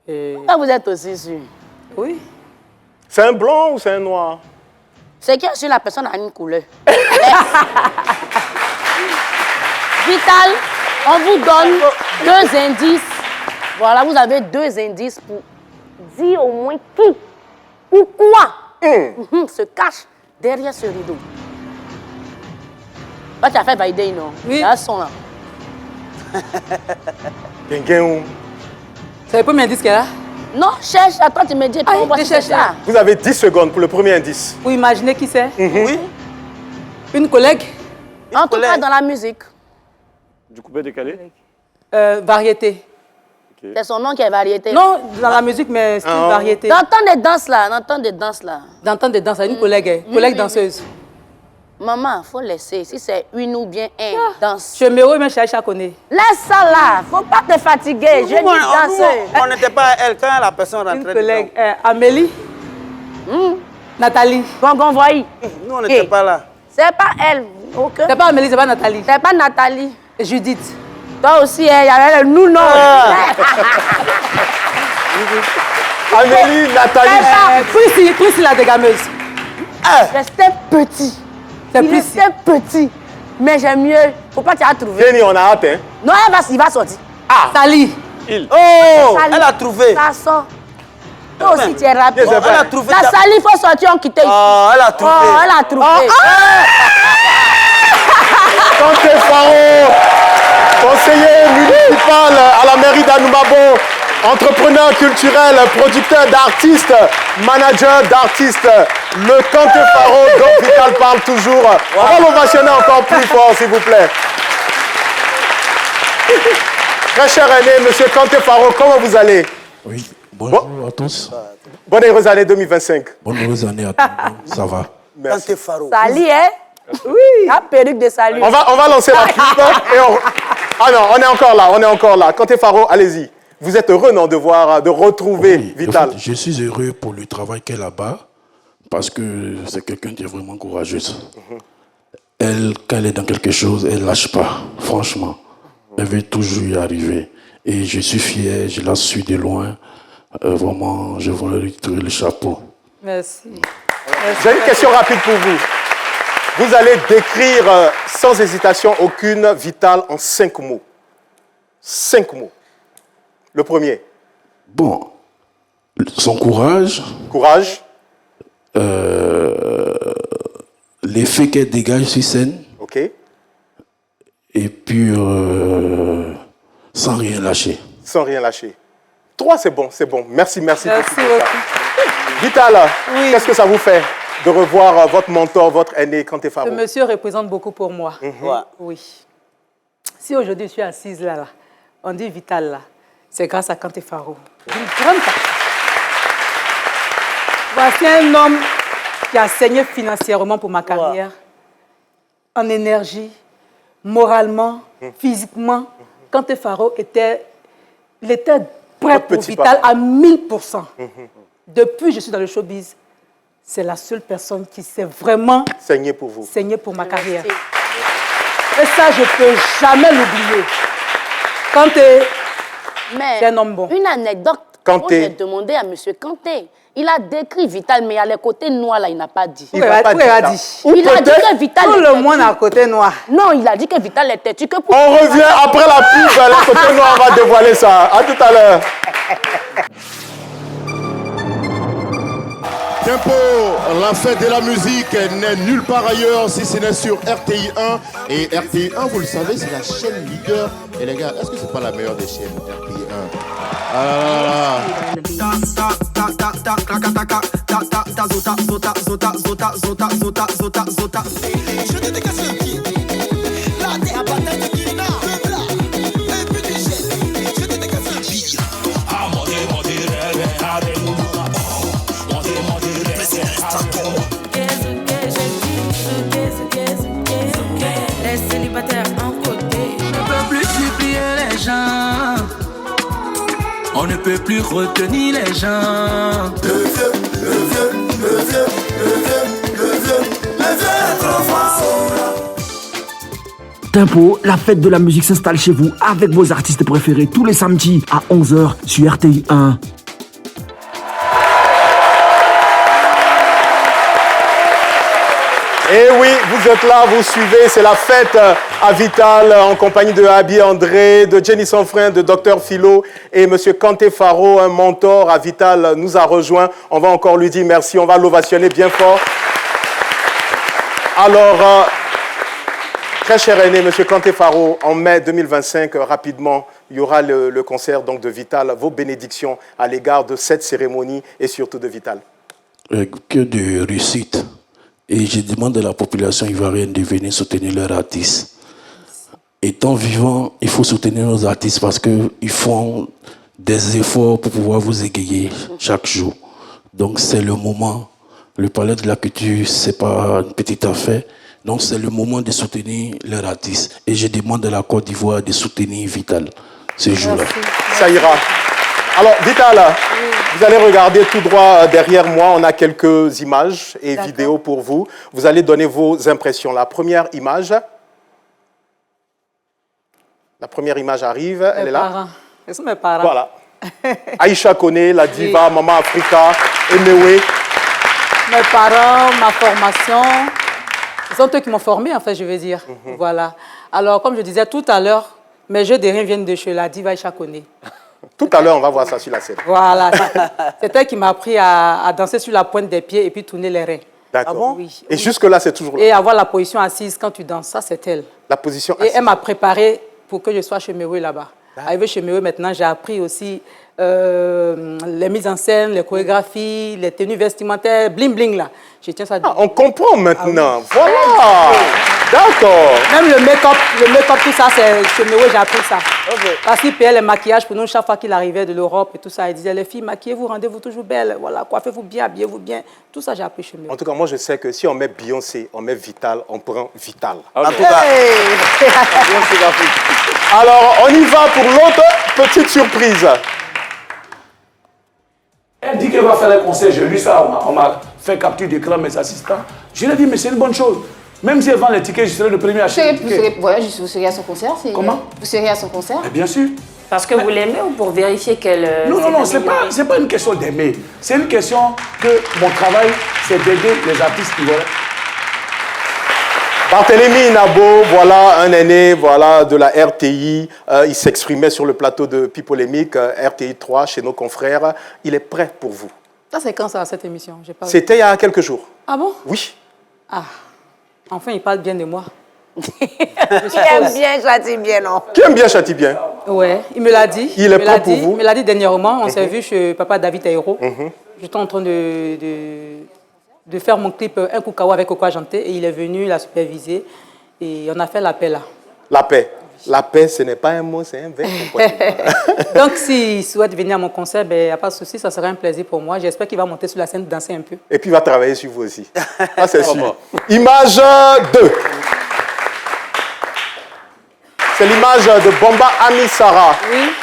Vous êtes aussi sûr? Oui. C'est un blanc ou c'est un noir? C'est que sur la personne a une couleur. Vital, on vous donne 2 indices. Voilà, vous avez 2 indices pour dire au moins qui ou quoi se cache derrière ce rideau. Toi, tu as fait valider, non? Oui. Il y a un son là. C'est le premier indice qu'elle a? Non, cherche, attends, tu me dis, on va chercher ça. Vous avez 10 secondes pour le premier indice. Vous imaginez qui c'est? Oui. Une collègue? En tout cas, dans la musique. Du coupé décalé? Variété. Okay. C'est son nom qui est variété. Non, dans la musique, mais c'est une variété. D'entendre des danses là, d'entendre des danses là. D'entendre des danses, une collègue, collègue danseuse. Maman, il faut laisser. Si c'est une ou bien un, danse. Je me remets Chacha connaît. Laisse ça là. Faut pas te fatiguer. Je dis danser. On n'était pas à elle quand la personne rentrait. Une collègue. Amélie. Nathalie. Gongon voyez. Nous, on n'était pas là. C'est pas elle. Okay. C'est pas Amélie, c'est pas Nathalie. C'est pas Nathalie. Et Judith. Toi aussi, il y avait le nous, non. Amélie, Nathalie. Priscille la dégameuse. C'était petit. Il était petit. Mais j'aime mieux. Faut pas t'y trouver. Jenny, on a hâte, hein? Non, il va sortir. Sali. Oh, elle a trouvé. Ça sort. Toi aussi, tu es rapide. Elle a trouvé. La Sali, il faut sortir, on quitte ici. Elle a trouvé. Elle a trouvé. Kanté Faro, conseiller municipal à la mairie d'Anoumabo, entrepreneur culturel, producteur d'artistes, manager d'artistes, le Kanté Faro dont Vital parle toujours. On va l'ovationner encore plus fort, s'il vous plaît. Très cher aîné, monsieur Kanté Faro, comment vous allez? Oui, bonjour à tous. Bonne heureuse année 2025. Bonne heureuse année à tout le monde, ça va. Kanté Faro. Sali, hein? Oui. La perruque de Sali. On va lancer la pub et on... Ah non, on est encore là. Kanté Faro, allez-y. Vous êtes heureux, non, de retrouver Oui, Vital? en fait, je suis heureux pour le travail qu'elle a là-bas, parce que c'est quelqu'un qui est vraiment courageuse. Elle, quand elle est dans quelque chose, elle ne lâche pas, franchement. Elle veut toujours y arriver. Et je suis fier, je la suis de loin. Vraiment, je voulais lui tirer le chapeau. Merci. J'ai une question rapide pour vous. Vous allez décrire sans hésitation aucune Vital en 5 mots. 5 mots. Le premier. Bon, son courage. Courage. L'effet qu'elle dégage sur scène. OK. Et puis, sans rien lâcher. Sans rien lâcher. 3, c'est bon, c'est bon. Merci, merci. Merci beaucoup. Vital, Oui. qu'est-ce que ça vous fait de revoir votre mentor, votre aîné, Kanté Faro? Ce monsieur représente beaucoup pour moi. Ouais. Oui. Si aujourd'hui je suis assise là, on dit Vital là, c'est grâce à Kanté Faro. Une grande partie. Voici un homme qui a saigné financièrement pour ma carrière, en énergie, moralement, physiquement. Kanté Faro était prêt pour Vital à 1000%. Depuis que je suis dans le showbiz, c'est la seule personne qui s'est vraiment saigné pour vous. Saigné pour ma carrière. Et ça, je ne peux jamais l'oublier. Kanté, c'est un homme bon. Une anecdote. Kanté. J'ai demandé à M. Kanté. Il a décrit Vital, mais il y a les côtés noirs là, il n'a pas dit. Il a dit Il a dit que Vital tout le monde a côté noir. Non, il a dit que Vital était têtu. On revient après la pub. Le côté noir va dévoiler ça. À tout à l'heure. Tempo, la fête de la musique n'est nulle part ailleurs si ce n'est sur RTI 1. Et RTI 1, vous le savez, c'est la chaîne leader. Et les gars, est-ce que c'est pas la meilleure des chaînes, RTI 1? Ah là Les célibataires en côté. On ne peut plus supplier les gens. On ne peut plus retenir les gens. Le vieux, le vieux, le vieux, le vieux, le vieux, le vieux est trop fort. Tempo, la fête de la musique s'installe chez vous avec vos artistes préférés tous les samedis à 11h sur RTI 1. Et oui, vous êtes là, vous suivez, c'est la fête à Vital en compagnie de Abi André, de Jenny Sanfrin, de Dr Philo et M. Kanté Faro, un mentor à Vital, nous a rejoint. On va encore lui dire merci, on va l'ovationner bien fort. Alors, très cher aîné, M. Kanté Faro, en mai 2025, rapidement, il y aura le concert donc, de Vital. Vos bénédictions à l'égard de cette cérémonie et surtout de Vital. Que de réussite. Et je demande à la population ivoirienne de venir soutenir leurs artistes. Étant vivant, il faut soutenir nos artistes parce qu'ils font des efforts pour pouvoir vous égayer chaque jour. Donc c'est le moment. Le palais de la culture, ce n'est pas une petite affaire. Donc c'est le moment de soutenir leurs artistes. Et je demande à la Côte d'Ivoire de soutenir Vital ce jour-là. Ça ira. Alors, Vital, vous allez regarder tout droit derrière moi. On a quelques images et vidéos pour vous. Vous allez donner vos impressions. La première image arrive. Elle est là. Parents. Ce sont mes parents. Voilà. Aïcha Koné, la diva, Maman Africa, Emewe. Mes parents, ma formation. Ce sont eux qui m'ont formé, en fait, je veux dire. Voilà. Alors, comme je disais tout à l'heure, mes jeux de rien viennent de chez la diva Aïcha Koné. Tout à l'heure, on va voir ça sur la scène. Voilà. C'est elle qui m'a appris à danser sur la pointe des pieds et puis tourner les reins. D'accord. Ah bon? Oui. Et jusque-là, c'est toujours là. Et avoir la position assise quand tu danses, ça, c'est elle. La position assise. Et elle m'a préparé pour que je sois chez Mewe là-bas. Arrivé chez Mewe, maintenant, j'ai appris aussi les mises en scène, les chorégraphies, les tenues vestimentaires, bling-bling là. Je tiens ça. On comprend maintenant. Voilà. D'accord. D'accord. Même le make-up, tout ça, c'est chez Méo, j'ai appris ça. Parce qu'il payait les maquillages pour nous chaque fois qu'il arrivait de l'Europe et tout ça. Il disait, les filles, maquillez-vous, rendez-vous toujours belles. Voilà, coiffez-vous bien, habillez-vous bien. Tout ça, j'ai appris chez Méo. En tout cas, moi, je sais que si on met Beyoncé, on met Vital, on prend Vital. En tout cas, alors, on y va pour l'autre petite surprise. Elle dit qu'elle va faire un concert. J'ai lu ça, on m'a fait capture d'écran, mes assistants. Je lui ai dit, mais c'est une bonne chose. Même si elle vend les tickets, je serai le premier à acheter les tickets. Vous serez à son concert? Comment? Vous serez à son concert? Mais bien sûr. Parce que vous l'aimez ou pour vérifier qu'elle... Non, c'est pas une question d'aimer. C'est une question que mon travail, c'est d'aider les artistes ivoiriens. Barthélémy Nabo, voilà un aîné voilà, de la RTI. Il s'exprimait sur le plateau de Pipolémique, RTI 3, chez nos confrères. Il est prêt pour vous. Ça, c'est quand ça, cette émission? C'était il y a quelques jours. Ah bon? Oui. Ah, enfin, il parle bien de moi. Qui aime bien, châtie bien, non? Qui aime bien, châtie bien? Ouais, il me l'a dit. Il est prêt pour vous? Il me l'a dit dernièrement. On s'est vu chez papa David Aero. J'étais en train de faire mon clip Un Koukawa avec Koko Ajanté et il est venu la superviser et on a fait la paix là. La paix. La paix, ce n'est pas un mot, c'est un verbe. Donc, s'il souhaite venir à mon concert, il n'y a pas de souci, ça sera un plaisir pour moi. J'espère qu'il va monter sur la scène, danser un peu. Et puis, il va travailler sur vous aussi. Ah, c'est sûr. Image 2. C'est l'image de Bomba Amisara,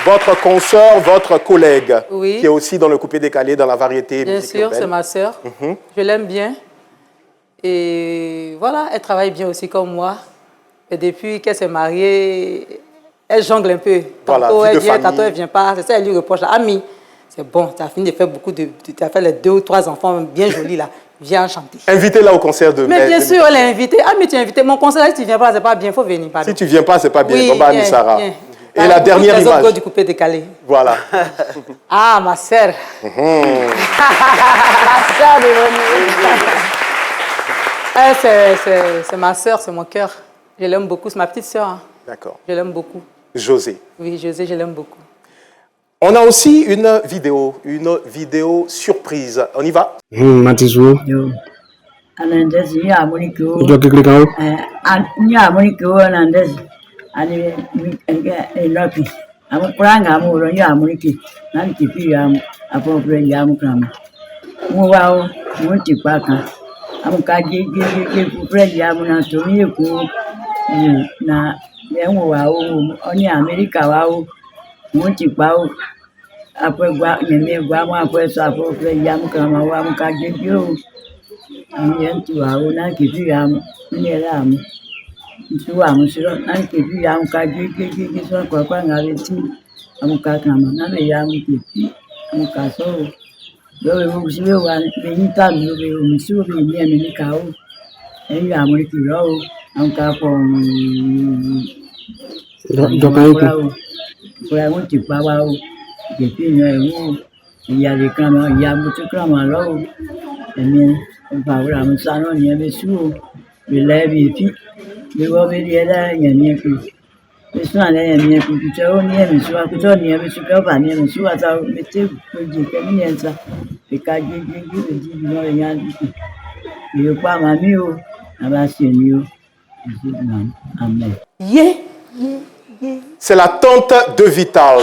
votre consoeur, votre collègue, qui est aussi dans le coupé décalé, dans la variété bien musique sûr, urbaine. c'est ma sœur. Je l'aime bien. Et voilà, elle travaille bien aussi comme moi. Et depuis qu'elle s'est mariée, elle jongle un peu. Tantôt voilà, elle vient, tantôt elle ne vient pas. C'est ça, elle lui reproche. Ami, c'est bon, tu as fini de faire tu as fait les 2 ou 3 enfants bien jolis là. Viens chanter. Invitez-la au concert de... Mais bien sûr, elle est invitée. Ami, tu es invité. Mon concert, si tu ne viens pas, c'est pas bien, il faut venir. Pardon. Si tu ne viens pas, c'est pas bien. Oui, Bomba viens, Amisara. viens. Et la dernière les image. autres du coupé décalé. Voilà. Ah, ma sœur. La sœur de C'est ma sœur, c'est mon cœur. Je l'aime beaucoup, c'est ma petite sœur. Hein. D'accord. Je l'aime beaucoup. José. Oui, José, je l'aime beaucoup. On a aussi une vidéo surprise. On y va. Matizou. Anandesi ya Moniko. Tu dois cliquer en haut. Ya Moniko Anandesi. Ani Lopi. Amu kuranga amu ro ya Moniki. Nani kipi ya apo pre ya amu krama. Mu wao mu tipaka. Amu kaji pre ya amu na tomi ku na nwo wao oni America wao mu tipao. Après gua meme gua mo après ça pour faire yam comme wa mo ka jejo ni tu a ona ki fi yam ni la mo tu wa mo siro na ki fi yam ka jeje ki so kwa ngale ti am ka kama na me yam ki am ka so do mo si we wa ni ta mi do mi si we ni ni ka o e yam ki ro am ka ko do ka ko kwa mo ti pa wa o depuis il y a des caméras, il y a beaucoup de caméras là. Et bien, on va voir un salon, il y a des sous, il y a des filles, il y a des filles là, il y a des filles. Les soins là, il y a des filles, il y a des filles, il y a des filles, il y a des filles, il y a des filles, il y a des filles, il y a des filles, il y a des filles, il y a des filles, C'est la tante de Vital.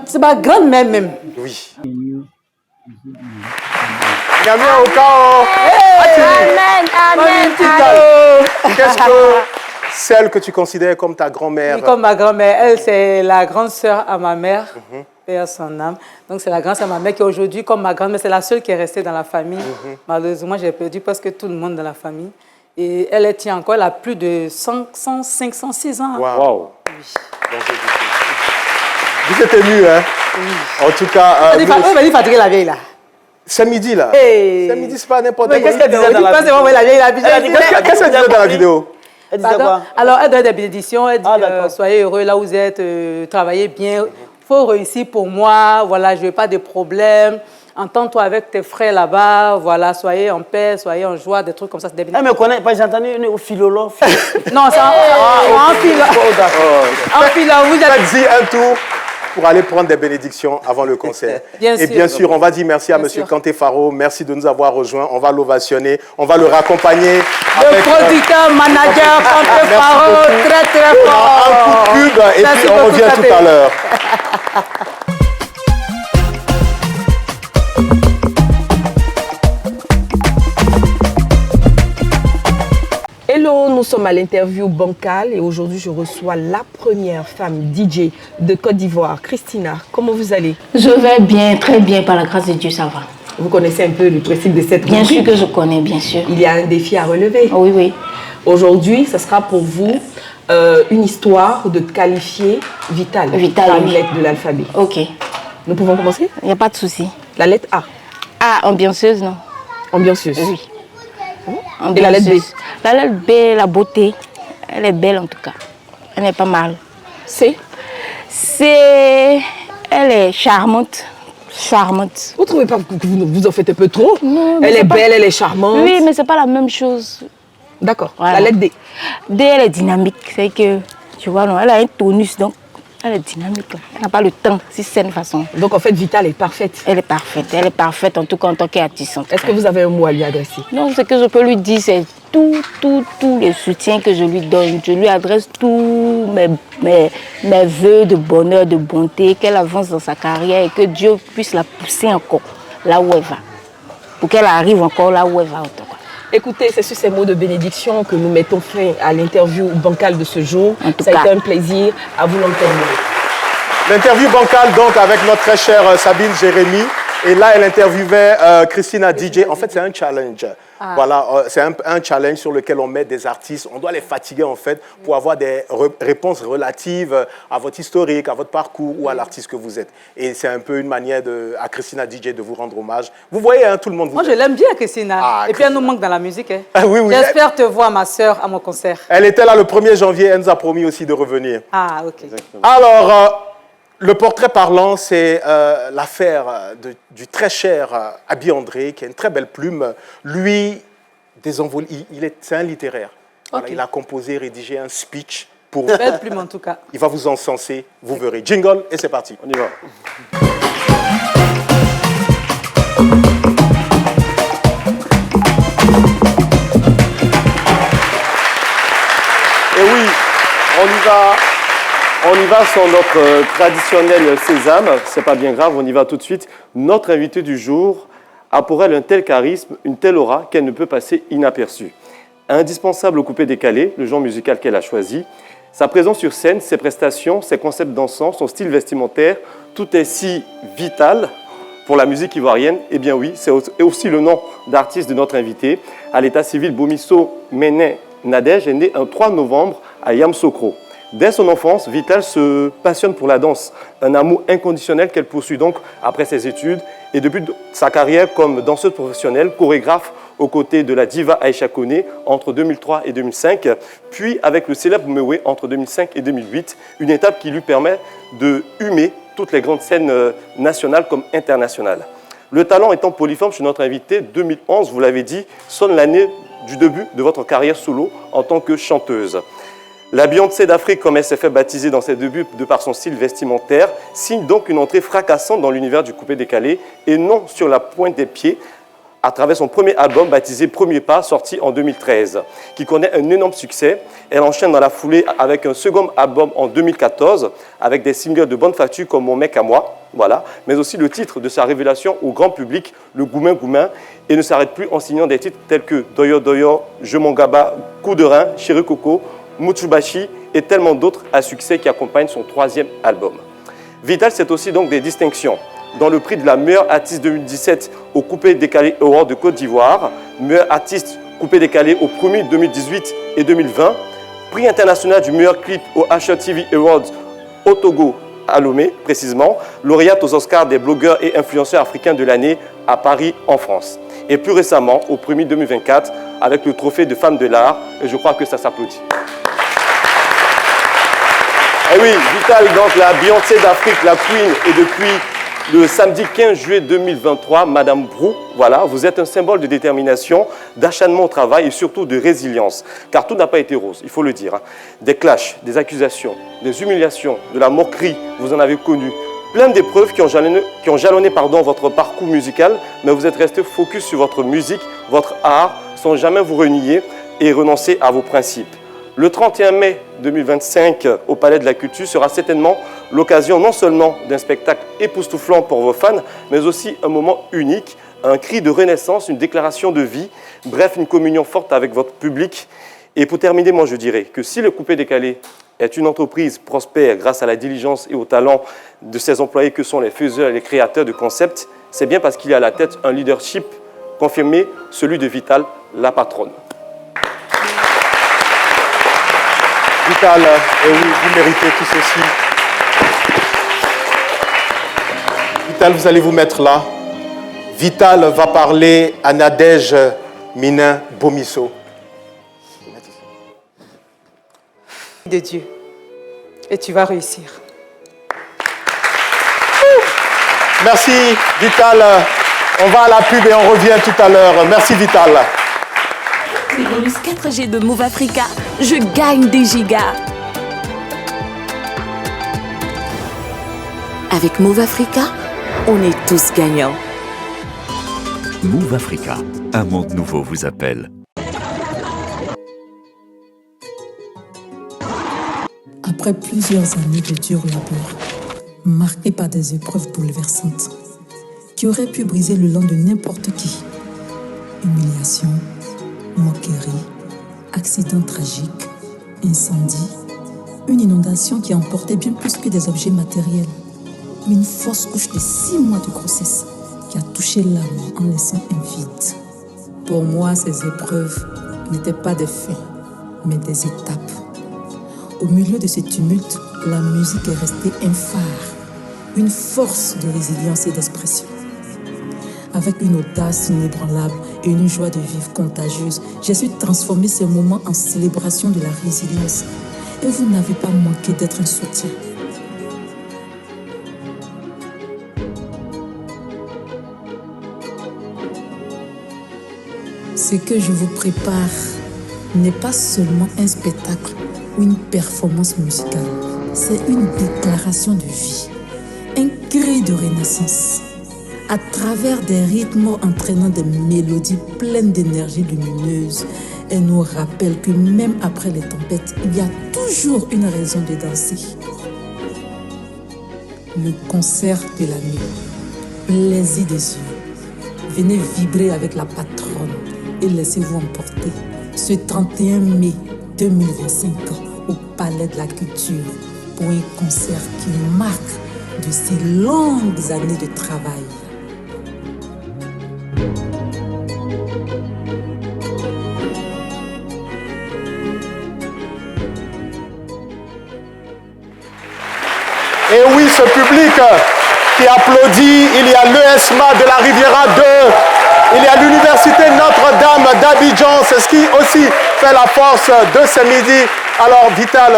C'est ma grand-mère même. Oui. Gamien au chaos. Amen. Qu'est-ce que celle que tu considères comme ta grand-mère? Oui, comme ma grand-mère. Elle, c'est la grande sœur à ma mère, paix à son âme. Donc, c'est la grande sœur à ma mère qui, aujourd'hui, comme ma grand-mère, c'est la seule qui est restée dans la famille. Malheureusement, j'ai perdu presque tout le monde dans la famille. Et elle tient encore, elle a plus de 105, 106 ans. Wow. Oui. Vous êtes ému, hein? En tout cas... Elle m'a dit fatiguer la vieille, là. C'est midi, là. Hey. C'est midi, c'est pas n'importe quoi. Qu'est-ce qu'elle disait dans la vidéo? Qu'est-ce qu'elle disait dans la vidéo? Elle disait quoi? Alors, elle donne des bénédictions. Elle dit, soyez heureux là où vous êtes, travaillez bien. Il faut réussir pour moi. Voilà, je n'ai pas de problème. Entends-toi avec tes frères là-bas. Voilà, soyez en paix, soyez en joie, des trucs comme ça. Elle me connaît pas, j'ai entendu une philologue. Non, c'est en philo. En philo, vous êtes... Faites-y un tour pour aller prendre des bénédictions avant le concert. Bien sûr, on va dire merci à M. Kanté Faro. Merci de nous avoir rejoints. On va l'ovationner. On va le raccompagner. Le producteur, manager, Kanté Faro, très fort. Un coup de pub et puis on revient tout à l'heure. Hello, nous sommes à l'interview Bancal et aujourd'hui je reçois la première femme DJ de Côte d'Ivoire, Christina. Comment vous allez? Je vais bien, très bien, par la grâce de Dieu, ça va. Vous connaissez un peu le principe de cette Bien rubrique? sûr que je connais, bien sûr. Il y a un défi à relever. Oui, oui. Aujourd'hui, ce sera pour vous une histoire de qualifier Vital, par une lettre de l'alphabet. Ok. Nous pouvons commencer? Il n'y a pas de souci. La lettre A. Ah, ambianceuse, non? Ambianceuse. Oui. Et la lettre B? La lettre B, la beauté. Elle est belle en tout cas. Elle est pas mal. C? C, elle est charmante. Charmante. Vous ne trouvez pas que vous en faites un peu trop? Non, elle est belle, elle est charmante. Oui, mais ce n'est pas la même chose. D'accord. Voilà. La lettre D? D, elle est dynamique. C'est que, tu vois, non, elle a un tonus, donc elle est dynamique. Elle n'a pas le temps, si c'est une façon. Donc en fait, Vital est parfaite. Elle est parfaite, en tout cas en tant qu'artiste. Est-ce que vous avez un mot à lui adresser? Non, ce que je peux lui dire, c'est tout le soutien que je lui donne. Je lui adresse tous mes vœux de bonheur, de bonté, qu'elle avance dans sa carrière et que Dieu puisse la pousser encore là où elle va. Pour qu'elle arrive encore là où elle va. En tout cas. Écoutez, c'est sur ces mots de bénédiction que nous mettons fin à l'interview bancale de ce jour. Ça a été un plaisir. À vous l'entendre. L'interview bancale, donc, avec notre très chère Sabine Jérémy. Et là, elle interviewait Christina DJ. En fait, c'est un challenge. Ah. Voilà, c'est un challenge sur lequel on met des artistes. On doit les fatiguer, en fait, pour avoir des réponses relatives à votre historique, à votre parcours ou à l'artiste que vous êtes. Et c'est un peu une manière à Christina DJ de vous rendre hommage. Vous voyez, hein, tout le monde vous Moi, je l'aime bien, Christina. Et puis, elle nous manque dans la musique. Hein. Ah, oui, oui. J'espère te voir, ma sœur, à mon concert. Elle était là le 1er janvier. Elle nous a promis aussi de revenir. Ah, ok. Exactement. Alors, le portrait parlant, c'est l'affaire du très cher Abi André, qui a une très belle plume. Lui, c'est un littéraire. Voilà, il a composé, rédigé un speech pour... Belle plume en tout cas. Il va vous encenser, vous verrez. Jingle, et c'est parti. On y va. Et oui, on y va sur notre traditionnel sésame. C'est pas bien grave, on y va tout de suite. Notre invité du jour a pour elle un tel charisme, une telle aura qu'elle ne peut passer inaperçue. Indispensable au coupé décalé, le genre musical qu'elle a choisi. Sa présence sur scène, ses prestations, ses concepts dansants, son style vestimentaire, tout est si vital pour la musique ivoirienne. Eh bien oui, c'est aussi le nom d'artiste de notre invité. À l'état civil, Bomisso Méné Nadège est né un 3 novembre à Yamoussoukro. Dès son enfance, Vital se passionne pour la danse, un amour inconditionnel qu'elle poursuit donc après ses études et depuis sa carrière comme danseuse professionnelle, chorégraphe aux côtés de la diva Aïcha Koné entre 2003 et 2005, puis avec le célèbre Mewé entre 2005 et 2008, une étape qui lui permet de humer toutes les grandes scènes nationales comme internationales. Le talent étant polyforme chez notre invité, 2011, vous l'avez dit, sonne l'année du début de votre carrière solo en tant que chanteuse. La Beyoncé d'Afrique, comme elle s'est fait baptiser dans ses débuts de par son style vestimentaire, signe donc une entrée fracassante dans l'univers du coupé décalé et non sur la pointe des pieds à travers son premier album baptisé Premier Pas, sorti en 2013, qui connaît un énorme succès. Elle enchaîne dans la foulée avec un second album en 2014, avec des singles de bonne facture comme Mon mec à moi, voilà, mais aussi le titre de sa révélation au grand public, le Goumin Goumin, et ne s'arrête plus en signant des titres tels que Doyo Doyo, Je m'en gaba, Coup de rein, Chéri Coco, Mutsubashi et tellement d'autres à succès qui accompagnent son troisième album. Vital, c'est aussi donc des distinctions. Dans le prix de la meilleure artiste 2017 au Coupé Décalé Award de Côte d'Ivoire, meilleur artiste Coupé Décalé au premier 2018 et 2020, prix international du meilleur clip au HRTV Awards au Togo, à Lomé précisément, lauréate aux Oscars des blogueurs et influenceurs africains de l'année à Paris en France. Et plus récemment, au premier 2024, avec le trophée de femme de l'art, et je crois que ça s'applaudit. Et oui, Vital, donc la Beyoncé d'Afrique, la Queen, et depuis le samedi 15 juillet 2023, Madame Brou, voilà, vous êtes un symbole de détermination, d'acharnement au travail et surtout de résilience. Car tout n'a pas été rose, il faut le dire. Des clashs, des accusations, des humiliations, de la moquerie, vous en avez connu. plein d'épreuves qui ont jalonné votre parcours musical, mais vous êtes resté focus sur votre musique, votre art, sans jamais vous renier et renoncer à vos principes. Le 31 mai 2025 au Palais de la Culture sera certainement l'occasion non seulement d'un spectacle époustouflant pour vos fans, mais aussi un moment unique, un cri de renaissance, une déclaration de vie, bref, une communion forte avec votre public. Et pour terminer, moi je dirais que si le Coupé Décalé est une entreprise prospère grâce à la diligence et au talent de ses employés que sont les faiseurs et les créateurs de concepts, c'est bien parce qu'il y a à la tête un leadership confirmé, celui de Vital, la patronne. Vital, et oui, vous méritez tout ceci. Vital, vous allez vous mettre là. Vital va parler à Nadège Minin Bomisso. De Dieu. Et tu vas réussir. Merci Vital. On va à la pub et on revient tout à l'heure. Merci Vital. Les bonus 4G de Move Africa, je gagne des gigas. Avec Move Africa, on est tous gagnants. Move Africa, un monde nouveau vous appelle. Après plusieurs années de dur labeur, marquées par des épreuves bouleversantes, qui auraient pu briser le langue de n'importe qui, humiliation, moquerie, accident tragique, incendie, une inondation qui a emporté bien plus que des objets matériels, une fausse couche de 6 mois de grossesse qui a touché l'âme en laissant un vide. Pour moi, ces épreuves n'étaient pas des faits, mais des étapes. Au milieu de ce tumulte, la musique est restée un phare, une force de résilience et d'expression. Avec une audace inébranlable et une joie de vivre contagieuse, j'ai su transformer ces moments en célébration de la résilience. Et vous n'avez pas manqué d'être un soutien. Ce que je vous prépare n'est pas seulement un spectacle ou une performance musicale. C'est une déclaration de vie, un cri de renaissance. À travers des rythmes entraînant des mélodies pleines d'énergie lumineuse, elle nous rappelle que même après les tempêtes, il y a toujours une raison de danser. Le concert de la nuit, plaisir des yeux. Venez vibrer avec la patronne et laissez-vous emporter. Ce 31 mai 2025 au Palais de la Culture pour un concert qui marque de ces longues années de travail. Et oui, ce public qui applaudit, il y a l'ESMA de la Riviera 2, il y a l'Université Notre-Dame d'Abidjan, c'est ce qui aussi fait la force de ce midi. Alors Vital,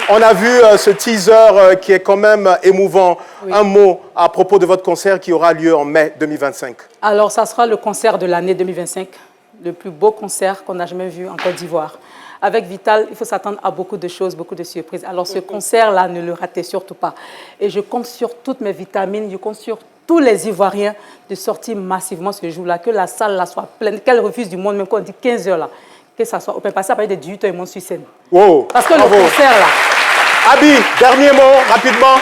on a vu ce teaser qui est quand même émouvant. Oui. Un mot à propos de votre concert qui aura lieu en mai 2025. Alors ça sera le concert de l'année 2025, le plus beau concert qu'on a jamais vu en Côte d'Ivoire. Avec Vital, il faut s'attendre à beaucoup de choses, beaucoup de surprises. Alors ce concert-là, ne le ratez surtout pas. Et je compte sur toutes mes vitamines, je compte sur tous les Ivoiriens de sortir massivement ce jour-là, que la salle là soit pleine, qu'elle refuse du monde, même quand on dit 15 heures là, que ça soit open. Passer à partir de 18 heures, ils montent sur scène. Wow, parce que bravo. Le concert là. Abi, dernier mot, rapidement.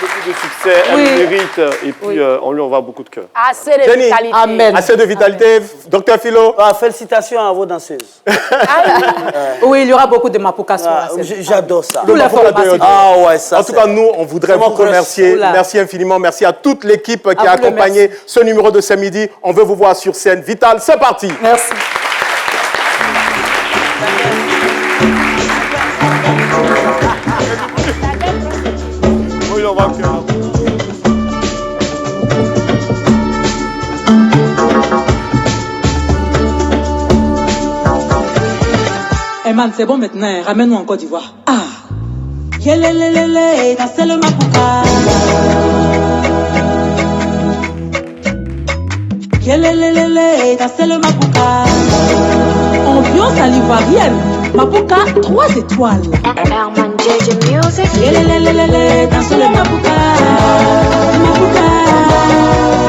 Beaucoup de succès, elle mérite, et puis on lui envoie beaucoup de cœur. Assez de Jenny, vitalité. Amen. Assez de vitalité. Docteur Philo. Félicitations à vos danseuses. Oui, il y aura beaucoup de Mapuka sur la scène. J'adore ça. En tout cas, nous, on voudrait vous remercier. Merci infiniment. Merci à toute l'équipe qui a accompagné ce numéro de ce midi. On veut vous voir sur scène. Vital, c'est parti. Merci. Oui, on va au cœur. Eh man, c'est bon maintenant, ramène-nous en Côte d'Ivoire. Ah! Yelelelele, c'est le Mapuka. Yelelelele, c'est le Mapuka. Ambiance à l'ivoirienne. Mapuka, 3 étoiles. Herman JJ Music. Lélélélélé, danse le Mapuka. Mapuka,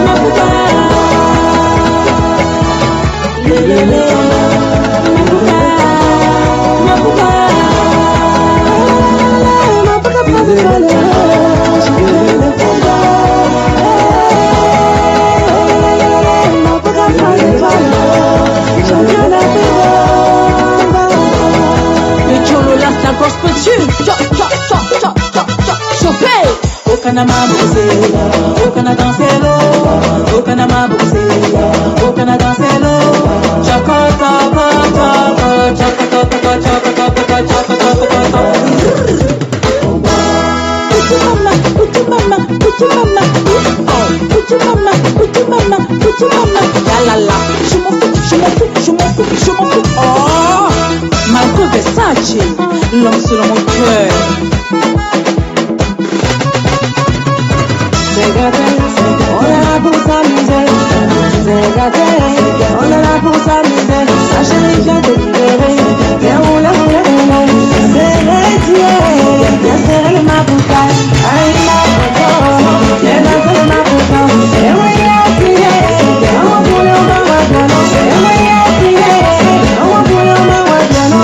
Mapuka. Lélélé, Mapuka, Mapuka. Mapuka, 3 étoiles. Mapuka, 3 étoiles. Champion d'Afrique. Le Cholo lance la gospel tune. Chopé. Okana mabuse, okana danselo, okana mabuse, okana danselo. Chakata, chakata, chakata, chakata, chakata. Uchi mama, uchi mama, uchi mama, uchi mama, uchi mama, uchi mama. La la la, je m'en fous. Oh, Marco Versace, l'homme sur mon cœur. On est là pour s'amuser. On est là pour s'amuser. La chérie vient te libérer. Viens rouler. Viens serrer le Mapuka. Aïe Mapuka. Viens danser le Mapuka. Et oui, il a crié. On va pouler au Mawapiano. Et oui, il a crié. On va pouler au Mawapiano.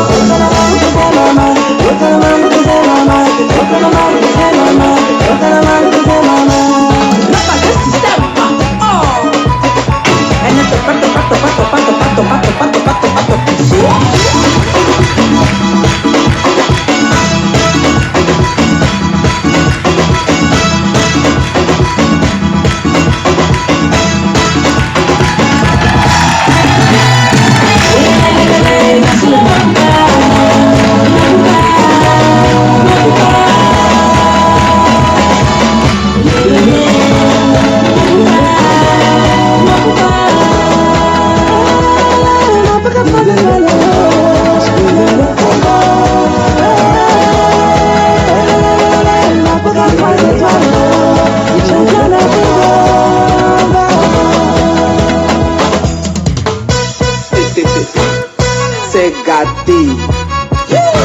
C'est gâté.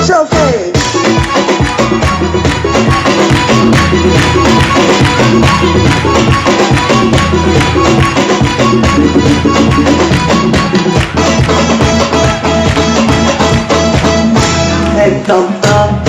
Chauffé. Hey, tom-tom.